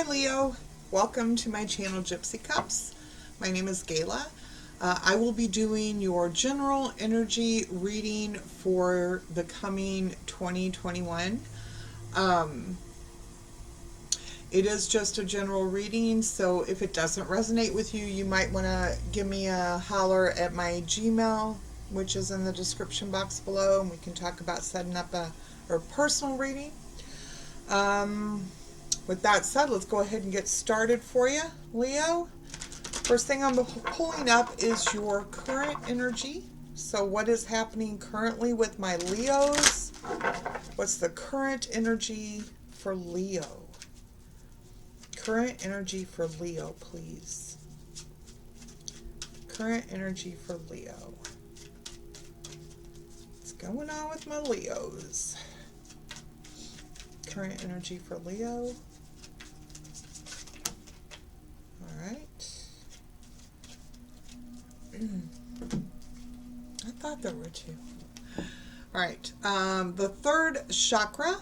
Hi Leo, welcome to my channel Gypsy Cups. My name is Gayla. I will be doing your general energy reading for the coming 2021. It is just a general reading, so if it doesn't resonate with you, you might want to give me a holler at my Gmail, which is in the description box below, and we can talk about setting up a personal reading. With that said, let's go ahead and get started for you, Leo. First thing I'm pulling up is your current energy. So what is happening currently with my Leos? What's the current energy for Leo? Current energy for Leo, please. Current energy for Leo. What's going on with my Leos? Current energy for Leo. All right. I thought there were two. All right. The third chakra,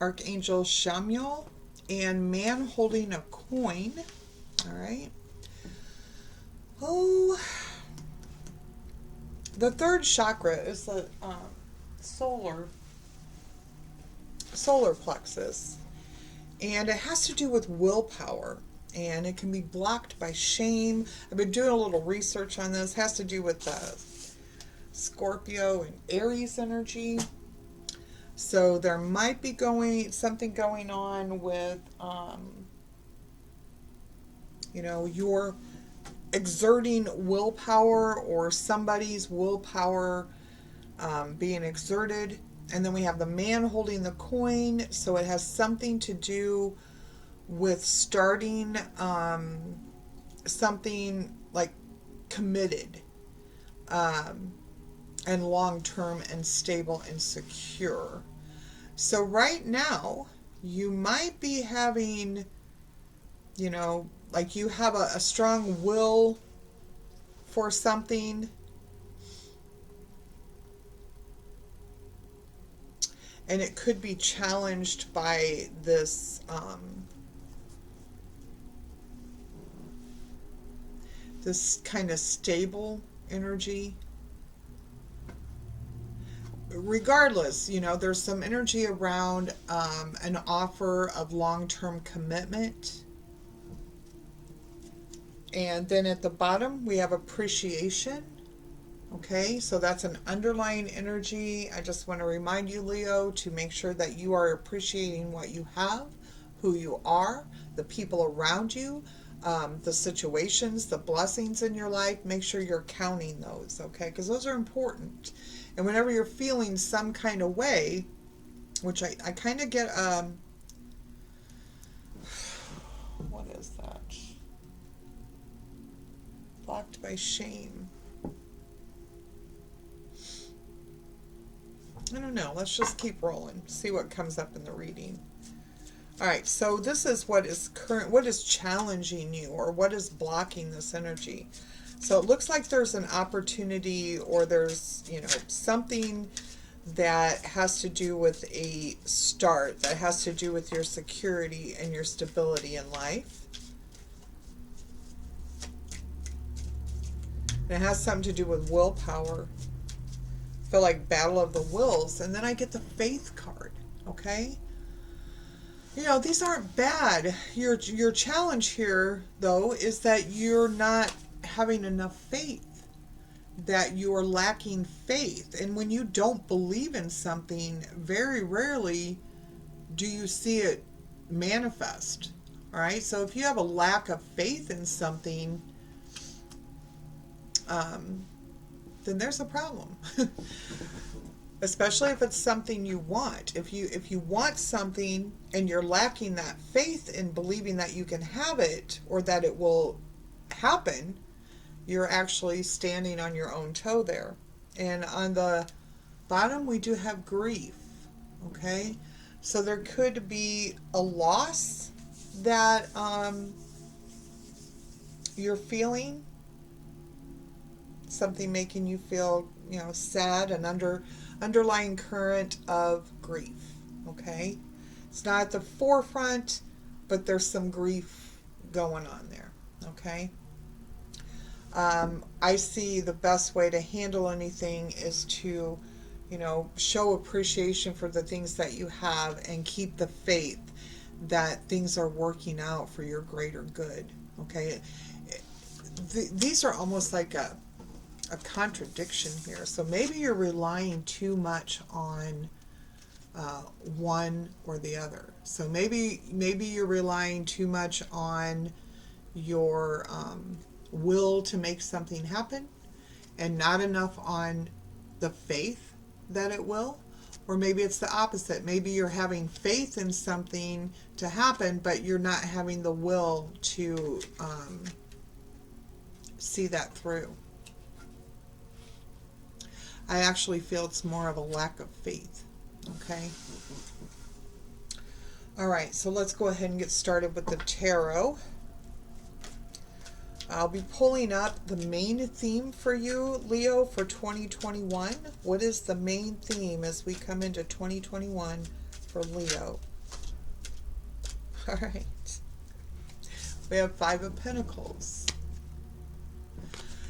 Archangel Chamuel, and man holding a coin. All right. Oh, the third chakra is the solar plexus, and it has to do with willpower, and it can be blocked by shame. I've been doing a little research on this. It has to do with Scorpio and Aries energy. So there might be something going on with you're exerting willpower, or somebody's willpower being exerted. And then we have the man holding the coin, so it has something to do with starting something like committed and long-term and stable and secure. So right now, you might be having, like you have a strong will for something. And it could be challenged by this this kind of stable energy. Regardless, there's some energy around an offer of long-term commitment. And then at the bottom, we have appreciation. Okay, so that's an underlying energy. I just want to remind you, Leo, to make sure that you are appreciating what you have, who you are, the people around you, the situations, the blessings in your life. Make sure you're counting those, okay? Because those are important. And whenever you're feeling some kind of way, which I kind of get, what is that? Blocked by shame. I don't know. Let's just keep rolling. See what comes up in the reading. All right. So this is what is challenging you, or what is blocking this energy. So it looks like there's an opportunity, or there's, something that has to do with a start, that has to do with your security and your stability in life. And it has something to do with willpower. Feel like battle of the wills. And then I get the faith card. Okay, these aren't bad. Your challenge here, though, is that you're not having enough faith, that you're lacking faith. And when you don't believe in something, very rarely do you see it manifest. All right, so if you have a lack of faith in something, then there's a problem. Especially if it's something you want. If you want something and you're lacking that faith in believing that you can have it, or that it will happen, you're actually standing on your own toe there. And on the bottom, we do have grief. Okay, so there could be a loss that you're feeling, something making you feel, sad, and underlying current of grief. Okay, it's not at the forefront, but there's some grief going on there, okay? I see the best way to handle anything is to, show appreciation for the things that you have and keep the faith that things are working out for your greater good, okay? These are almost like a contradiction here. So maybe you're relying too much on one or the other. So maybe you're relying too much on your will to make something happen and not enough on the faith that it will. Or maybe it's the opposite. Maybe you're having faith in something to happen, but you're not having the will to see that through. I actually feel it's more of a lack of faith. Okay? All right, so let's go ahead and get started with the tarot. I'll be pulling up the main theme for you, Leo, for 2021. What is the main theme as we come into 2021 for Leo? All right. We have Five of Pentacles.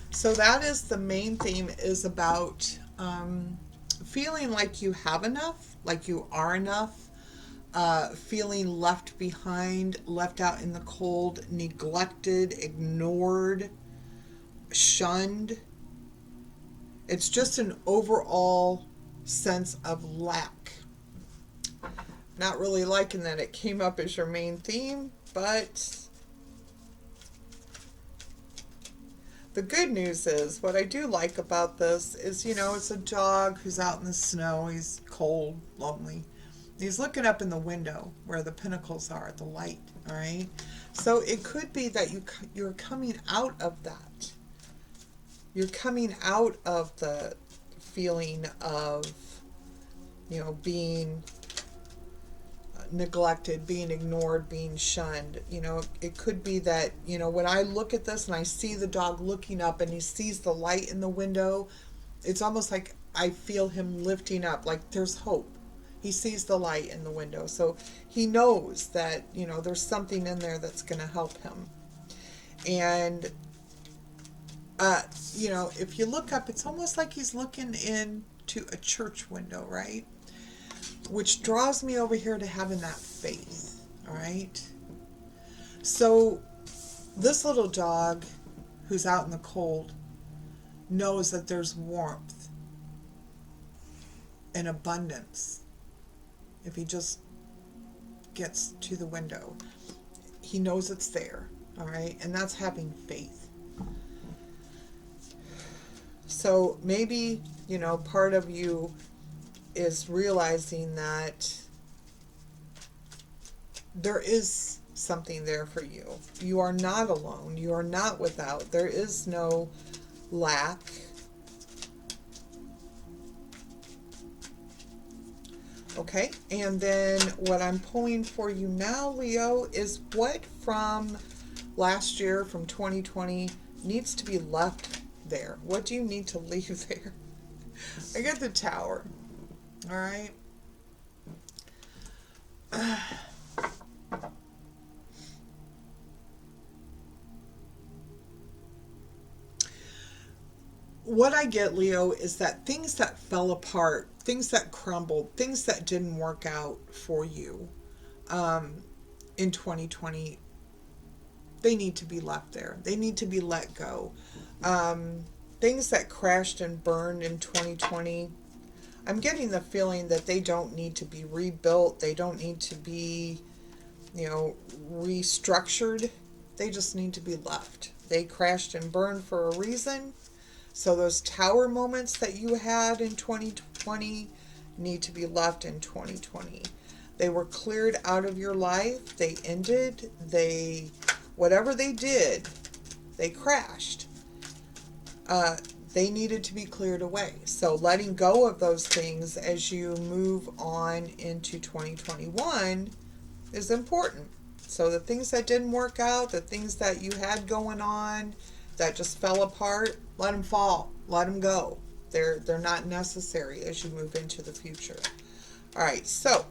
So that is the main theme, is about feeling like you have enough, like you are enough, feeling left behind, left out in the cold, neglected, ignored, shunned. It's just an overall sense of lack. Not really liking that it came up as your main theme, but the good news is, what I do like about this is, it's a dog who's out in the snow. He's cold, lonely. He's looking up in the window where the pinnacles are, the light, all right? So it could be that you're coming out of that. You're coming out of the feeling of, being neglected, being ignored, being shunned. It could be that, when I look at this and I see the dog looking up and he sees the light in the window, it's almost like I feel him lifting up, like there's hope. He sees the light in the window. So he knows that, there's something in there that's going to help him. And, if you look up, it's almost like he's looking into a church window, right? Which draws me over here to having that faith, all right? So this little dog who's out in the cold knows that there's warmth and abundance. If he just gets to the window, he knows it's there, all right? And that's having faith. So maybe, part of you is realizing that there is something there for you. You are not alone. You are not without. There is no lack. Okay, and then what I'm pulling for you now, Leo, is what from last year, from 2020, needs to be left there. What do you need to leave there? I get the Tower. All right. What I get, Leo, is that things that fell apart, things that crumbled, things that didn't work out for you in 2020, they need to be left there. They need to be let go. Things that crashed and burned in 2020, I'm getting the feeling that they don't need to be rebuilt. They don't need to be, restructured. They just need to be left. They crashed and burned for a reason. So those tower moments that you had in 2020 need to be left in 2020. They were cleared out of your life. They ended. Whatever they did, they crashed. They needed to be cleared away. So letting go of those things as you move on into 2021 is important. So the things that didn't work out, the things that you had going on that just fell apart, let them fall. Let them go. They're not necessary as you move into the future. All right, so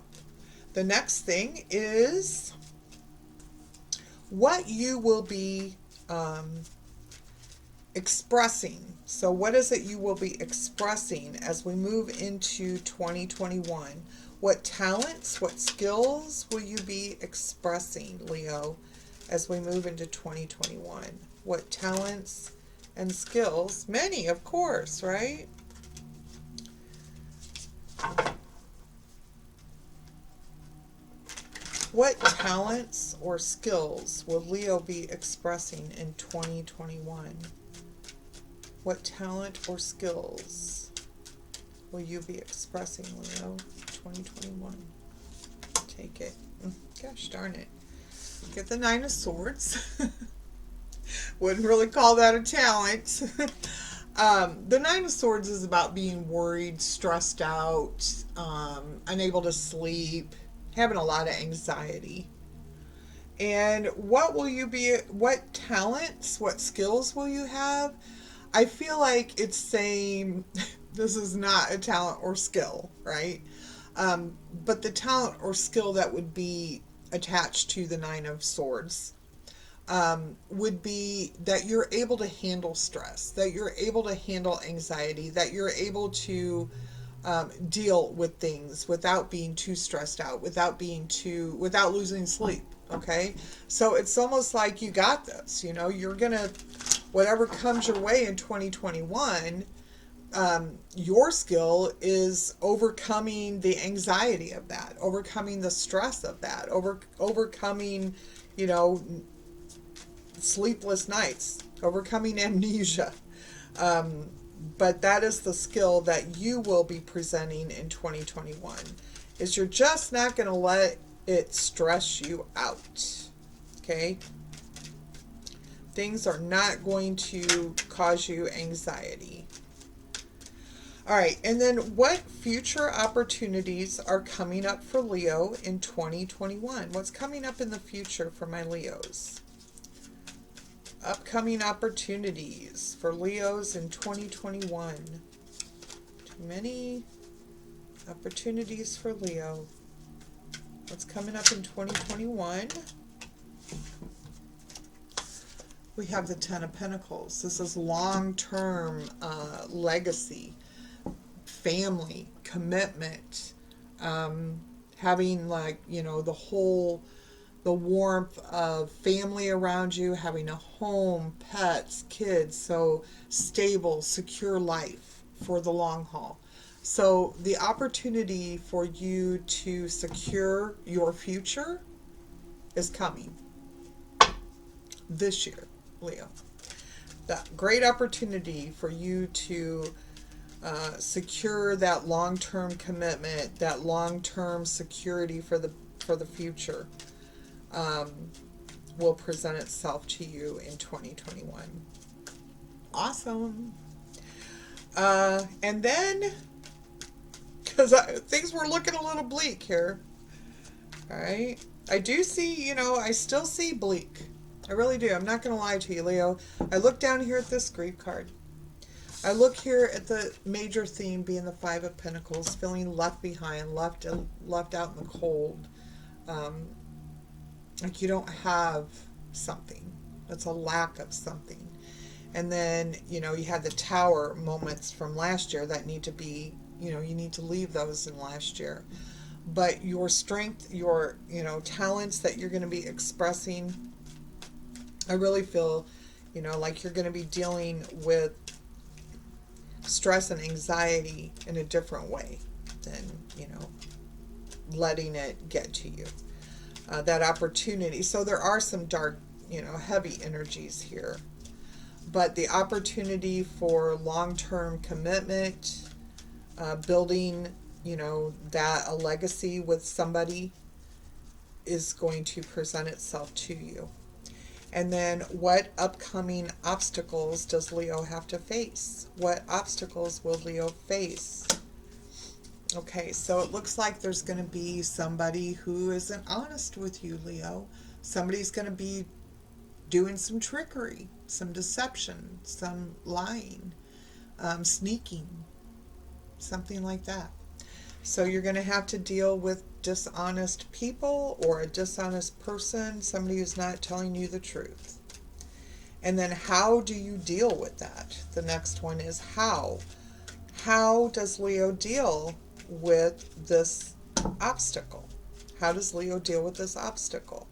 the next thing is what you will be expressing. So, what is it you will be expressing as we move into 2021? What talents, what skills will you be expressing, Leo, as we move into 2021? What talents and skills? Many, of course, right? What talents or skills will Leo be expressing in 2021? What talent or skills will you be expressing, Leo, 2021? Take it. Gosh darn it. Get the Nine of Swords. Wouldn't really call that a talent. The Nine of Swords is about being worried, stressed out, unable to sleep, having a lot of anxiety. And what talents, what skills will you have? I feel like it's saying this is not a talent or skill, right? But the talent or skill that would be attached to the Nine of Swords would be that you're able to handle stress, that you're able to handle anxiety, that you're able to deal with things without being too stressed out, without losing sleep. Okay, so it's almost like you got this. You're gonna, whatever comes your way in 2021. Your skill is overcoming the anxiety of that, overcoming the stress of that, overcoming, you know, sleepless nights, overcoming amnesia. But that is the skill that you will be presenting in 2021. Is you're just not going to let it stress you out. Okay? Things are not going to cause you anxiety. All right, and then what future opportunities are coming up for Leo in 2021? What's coming up in the future for my Leos? Upcoming opportunities for Leos in 2021. Too many opportunities for Leo. What's coming up in 2021? We have the Ten of Pentacles. This is long-term legacy, family, commitment, having the warmth of family around you, having a home, pets, kids, so stable, secure life for the long haul. So the opportunity for you to secure your future is coming this year, Leo. That great opportunity for you to secure that long-term commitment, that long-term security for the future, will present itself to you in 2021. Awesome. And then, because things were looking a little bleak here, all right? I do see, I still see bleak. I really do. I'm not going to lie to you, Leo. I look down here at this grief card. I look here at the major theme being the Five of Pentacles, feeling left behind, left out in the cold. Like you don't have something. That's a lack of something. And then, you had the Tower moments from last year that need to be, you need to leave those in last year. But your strength, your, talents that you're going to be expressing, I really feel, like you're going to be dealing with stress and anxiety in a different way than, letting it get to you. That opportunity. So there are some dark, heavy energies here. But the opportunity for long-term commitment, building, a legacy with somebody is going to present itself to you. And then what upcoming obstacles does Leo have to face? What obstacles will Leo face? Okay, so it looks like there's going to be somebody who isn't honest with you, Leo. Somebody's going to be doing some trickery, some deception, some lying, sneaking, something like that. So you're going to have to deal with dishonest people or a dishonest person, somebody who's not telling you the truth. And then how do you deal with that? The next one is how. How does Leo deal with this obstacle? How does Leo deal with this obstacle?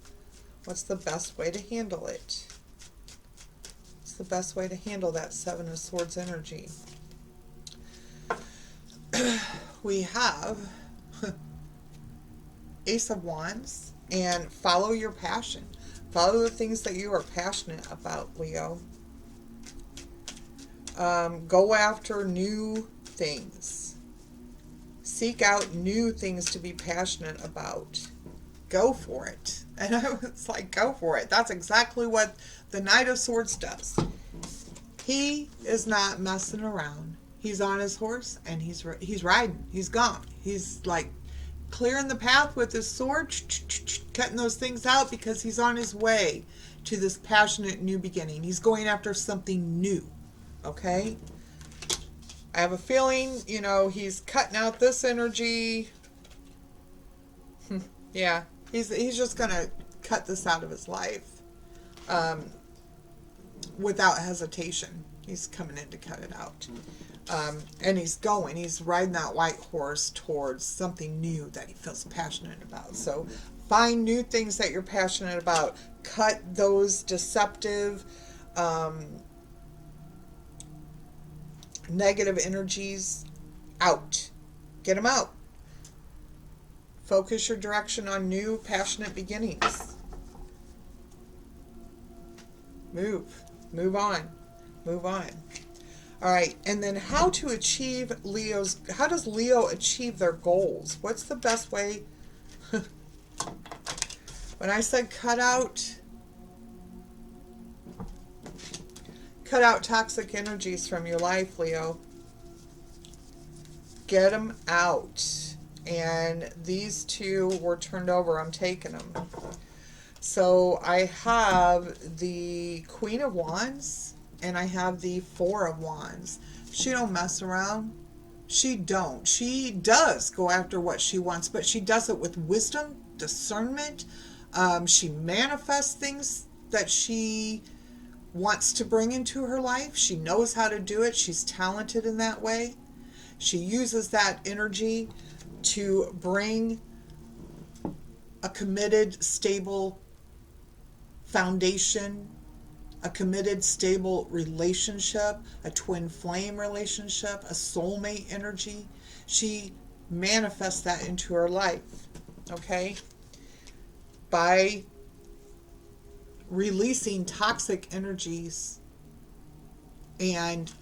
What's the best way to handle it? What's the best way to handle that Seven of Swords energy? We have Ace of Wands, and follow your passion. Follow the things that you are passionate about, Leo. Go after new things. Seek out new things to be passionate about. Go for it. And I was like, go for it. That's exactly what the Knight of Swords does. He is not messing around. He's on his horse and he's riding. He's gone. He's like clearing the path with his sword, cutting those things out because he's on his way to this passionate new beginning. He's going after something new. Okay? I have a feeling, he's cutting out this energy. Yeah, he's just going to cut this out of his life without hesitation. He's coming in to cut it out. And he's riding that white horse towards something new that he feels passionate about. So find new things that you're passionate about. Cut those deceptive, negative energies out. Get them out. Focus your direction on new, passionate beginnings. Move on. All right, and then how does Leo achieve their goals? What's the best way? When I said cut out toxic energies from your life, Leo. Get them out. And these two were turned over. I'm taking them. So I have the Queen of Wands and I have the Four of Wands. She don't mess around. She does go after what she wants, but she does it with wisdom, discernment. She manifests things that she wants to bring into her life. She knows how to do it. She's talented in that way. She uses that energy to bring a committed, stable foundation, a committed, stable relationship, a twin flame relationship, a soulmate energy. She manifests that into her life, okay? By releasing toxic energies. And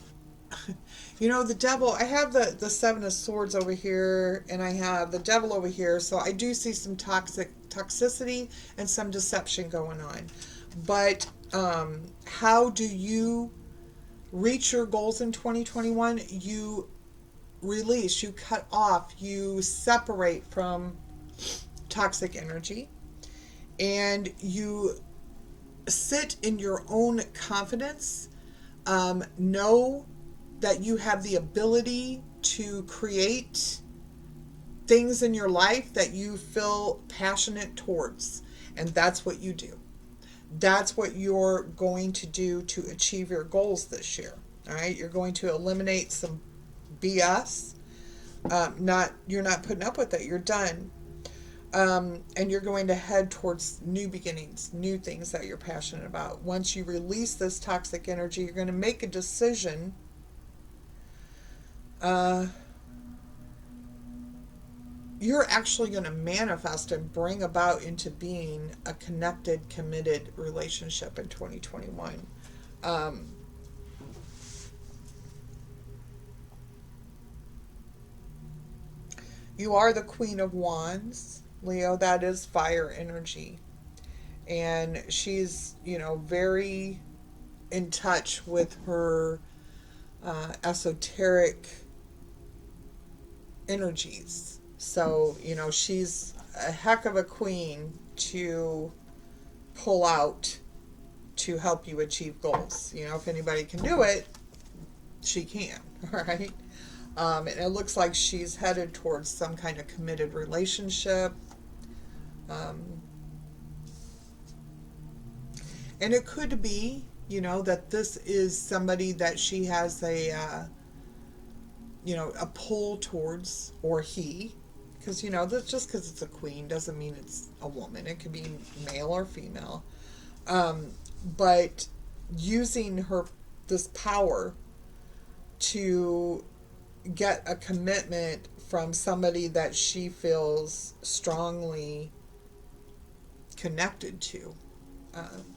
the devil, I have the Seven of Swords over here and I have the devil over here, so I do see some toxicity and some deception going on. But how do you reach your goals in 2021? You release, you cut off, you separate from toxic energy, and you sit in your own confidence. Know that you have the ability to create things in your life that you feel passionate towards. And that's what you do. That's what you're going to do to achieve your goals this year. All right. You're going to eliminate some BS. You're not putting up with it. You're done. And you're going to head towards new beginnings, new things that you're passionate about. Once you release this toxic energy, you're going to make a decision. You're actually going to manifest and bring about into being a connected, committed relationship in 2021. You are the Queen of Wands, Leo. That is fire energy. And she's, very in touch with her esoteric energies. So, she's a heck of a queen to pull out to help you achieve goals. If anybody can do it, she can. All right. And it looks like she's headed towards some kind of committed relationship. Um, and it could be, that this is somebody that she has a pull towards, or he, because, that's just because it's a queen doesn't mean it's a woman. It could be male or female. Um, but using this power to get a commitment from somebody that she feels strongly connected to,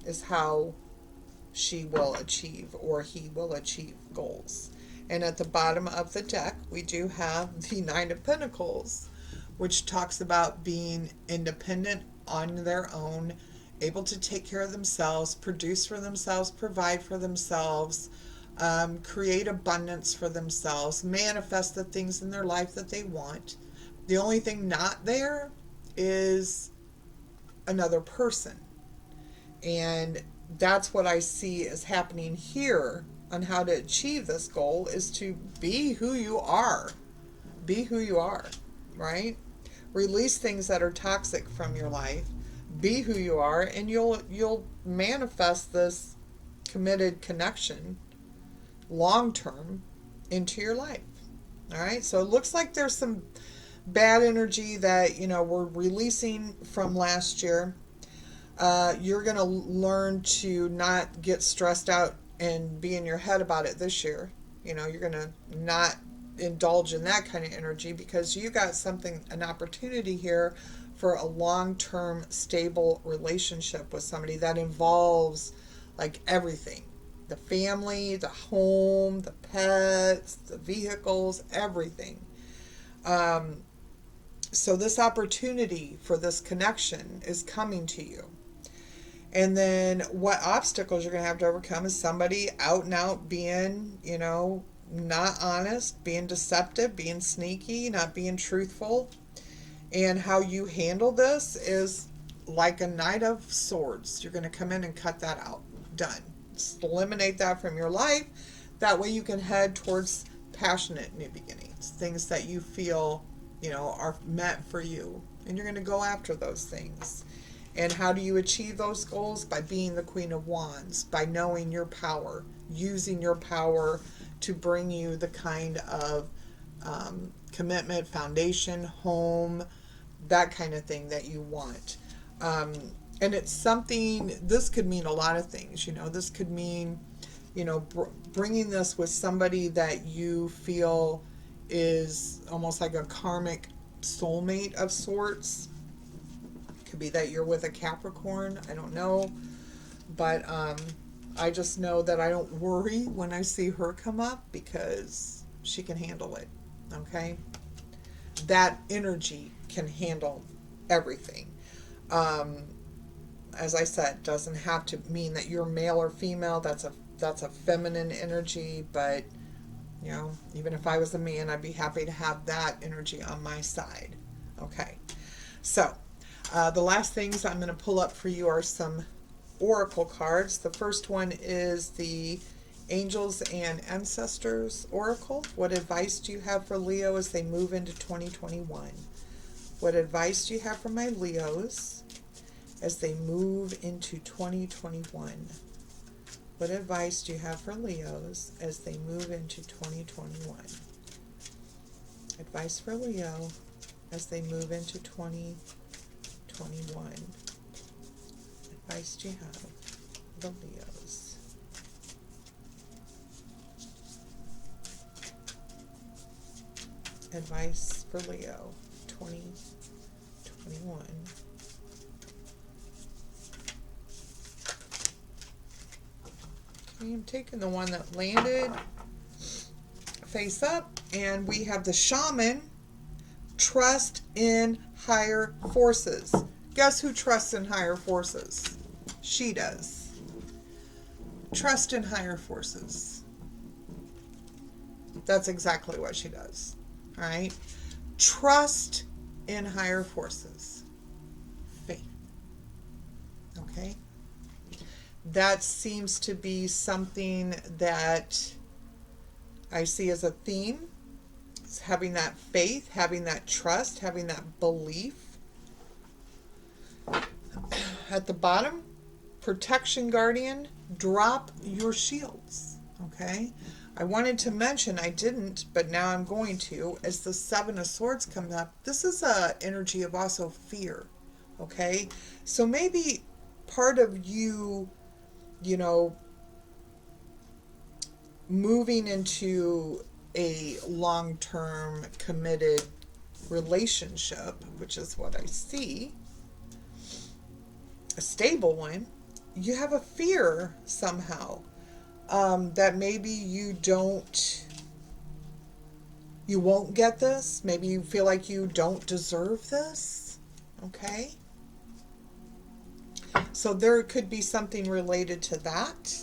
is how she will achieve, or he will achieve, goals. And at the bottom of the deck, we do have the Nine of Pentacles, which talks about being independent on their own, able to take care of themselves, produce for themselves, provide for themselves, create abundance for themselves, manifest the things in their life that they want. The only thing not there is another person. And that's what I see is happening here on how to achieve this goal, is to be who you are. Be who you are, right? Release things that are toxic from your life. Be who you are, and you'll manifest this committed connection long term into your life. All right? So it looks like there's some bad energy that, we're releasing from last year. You're going to learn to not get stressed out and be in your head about it this year. You're going to not indulge in that kind of energy, because you got an opportunity here for a long-term stable relationship with somebody that involves like everything: the family, the home, the pets, the vehicles, everything. So this opportunity for this connection is coming to you. And then what obstacles you're going to have to overcome is somebody out and out being, not honest, being deceptive, being sneaky, not being truthful. And how you handle this is like a Knight of Swords. You're going to come in and cut that out. Done. Just eliminate that from your life. That way you can head towards passionate new beginnings, things that you feel, are meant for you. And you're going to go after those things. And how do you achieve those goals? By being the Queen of Wands, by knowing your power, using your power to bring you the kind of commitment, foundation, home, that kind of thing that you want. And it's something, this could mean a lot of things. This could mean, bringing this with somebody that you feel is almost like a karmic soulmate of sorts. Could be that you're with a Capricorn. I don't know. But I just know that I don't worry when I see her come up, because she can handle it. Okay? That energy can handle everything. As I said, doesn't have to mean that you're male or female. That's a feminine energy. But, even if I was a man, I'd be happy to have that energy on my side. Okay? So, the last things I'm going to pull up for you are some oracle cards. The first one is the Angels and Ancestors Oracle. What advice do you have for Leo as they move into 2021? What advice do you have for my Leos as they move into 2021? What advice do you have for Leos as they move into 2021? Advice for Leo as they move into 2021. Advice do you have for the Leos? Advice for Leo 2021. Okay, I'm taking the one that landed face up, and we have the Shaman. Trust in higher forces. Guess who trusts in higher forces? She does. Trust in higher forces. That's exactly what she does. All right? Trust in higher forces. Faith. Okay? That seems to be something that I see as a theme It's having that faith, having that trust, having that belief. At the bottom, protection guardian, drop your shields. Okay? I wanted to mention, I didn't, but now I'm going to, as the Seven of Swords comes up, this is a energy of also fear. Okay? So maybe part of you, you know, moving into a long-term committed relationship, which is what I see, a stable one, you have a fear somehow that maybe you won't get this. Maybe you feel like you don't deserve this. Okay? So there could be something related to that.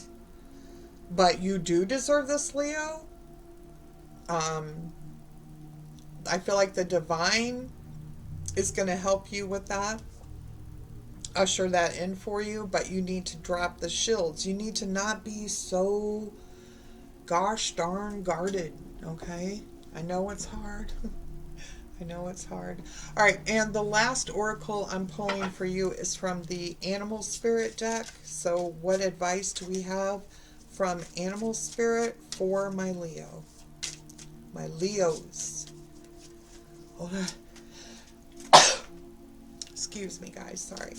But you do deserve this, Leo. I feel like the divine is going to help you with that, usher that in for you, but you need to drop the shields. You need to not be so gosh darn guarded, okay? I know it's hard. I know it's hard. All right, and the last oracle I'm pulling for you is from the Animal Spirit deck. So what advice do we have from Animal Spirit for my Leo? My Leos. Hold on. Excuse me, guys. Sorry.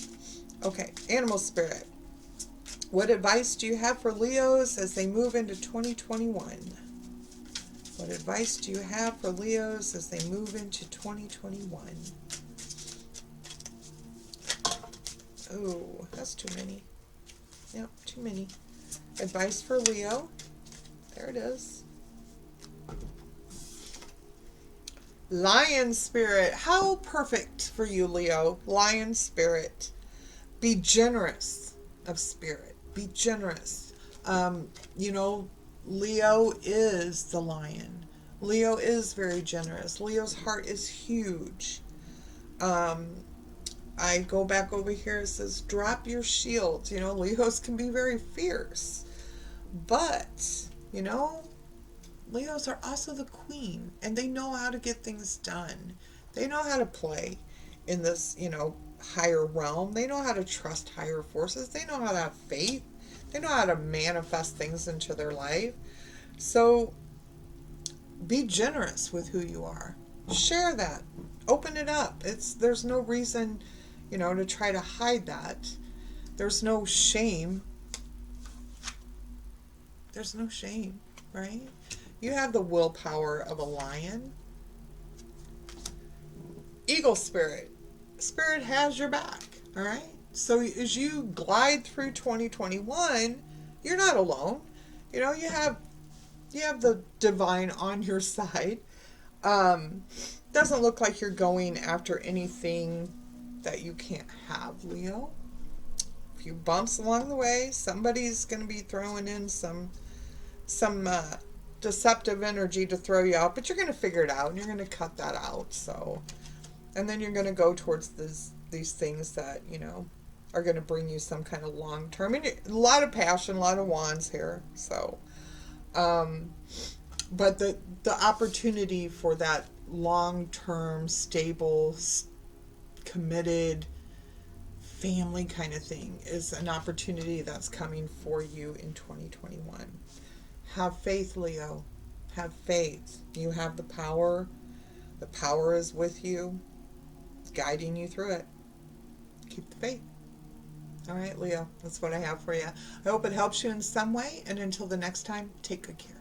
Okay, Animal Spirit. What advice do you have for Leos as they move into 2021? What advice do you have for Leos as they move into 2021? Oh, that's too many. Yep, too many. Advice for Leo. There it is. Lion Spirit. How perfect for you, Leo. Lion Spirit. Be generous of spirit. Be generous. You know, Leo is the lion. Leo is very generous. Leo's heart is huge. I go back over here. It says, drop your shields. You know, Leos can be very fierce. But, you know, Leos are also the queen. And they know how to get things done. They know how to play in this, you know, higher realm. They know how to trust higher forces. They know how to have faith. They know how to manifest things into their life. So be generous with who you are. Share that. Open it up. There's no reason, you know, to try to hide that. There's no shame. There's no shame, right? You have the willpower of a lion. Eagle Spirit. Spirit has your back, all right? So as you glide through 2021, you're not alone. You know, you have the divine on your side. Doesn't look like you're going after anything that you can't have, Leo. A few bumps along the way. Somebody's going to be throwing in some deceptive energy to throw you out, but you're going to figure it out and you're going to cut that out. So, and then you're going to go towards these things that, you know, are going to bring you some kind of long term. I mean, a lot of passion, a lot of wands here. So, but the opportunity for that long term, stable, committed family kind of thing is an opportunity that's coming for you in 2021. Have faith, Leo. Have faith. You have the power. The power is with you. It's guiding you through it. Keep the faith. All right, Leo, that's what I have for you. I hope it helps you in some way. And until the next time, take good care.